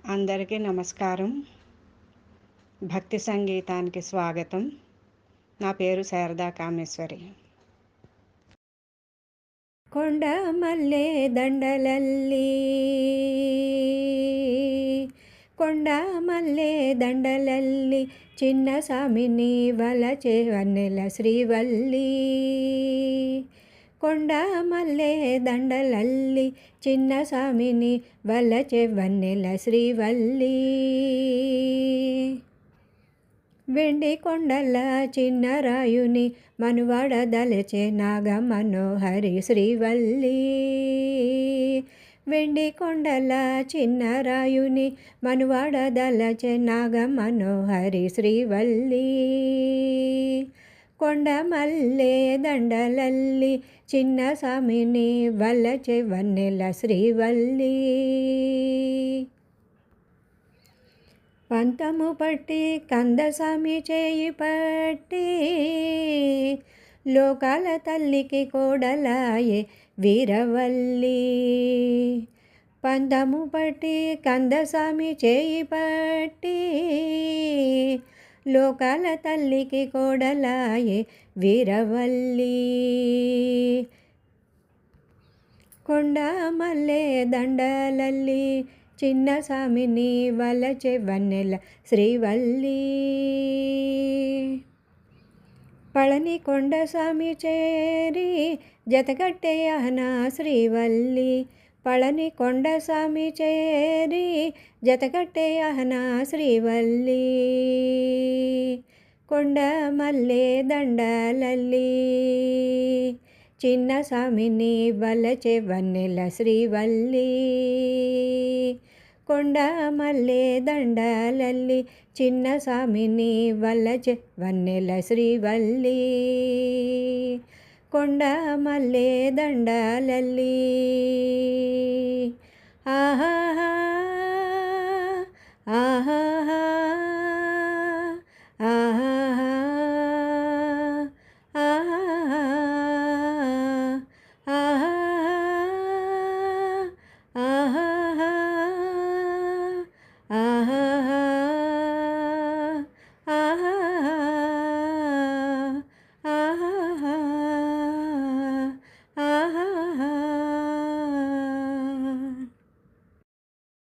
అందరికీ నమస్కారం. భక్తి సంగీతానికి స్వాగతం. నా పేరు శారదా కామేశ్వరి. కొండ మల్లె దండలల్లి కొండ మల్లె దండలల్లి చిన్న సామిని వలచే వన్నెల శ్రీవల్లి. కొండ మల్లె దండలల్లి చిన్న సామిని వలచే వన్నెల శ్రీవల్లి. వెండి కొండల చిన్న రాయుని మనువాడ దలచే నాగ మనోహరి శ్రీవల్లి. వెండి కొండల చిన్న రాయుని మనువాడ దలచే నాగ మనోహరి శ్రీవల్లి. కొండ మల్లె దండలల్లి చిన్న సామిని వలచే వన్నెల శ్రీవల్లి. పంతము పట్టి కందసామి చేయి పట్టి లోకాల తల్లికి కోడలాయే వీరవల్లి. పంతము పట్టి కందసామి చేయి పట్టి లోకాల తల్లికి కోడలాయే వీరవల్లి. కొండ మల్లె దండలల్లి చిన్న సామిని వలచే వన్నెల శ్రీవల్లి. పళని కొండ సామి చేరి జతగట్టే అహనా శ్రీవల్లి. పళని కొండ సామి చేరి జతగట్టే అహనా శ్రీవల్లి. కొండ మల్లె దండలల్లి చిన్న సామిని వలచే వన్నెల శ్రీవల్లి. కొండ మల్లె దండలల్లి చిన్న సామిని వలచే వన్నెల శ్రీవల్లి. కొండ మల్లె దండలల్లి. ఆహా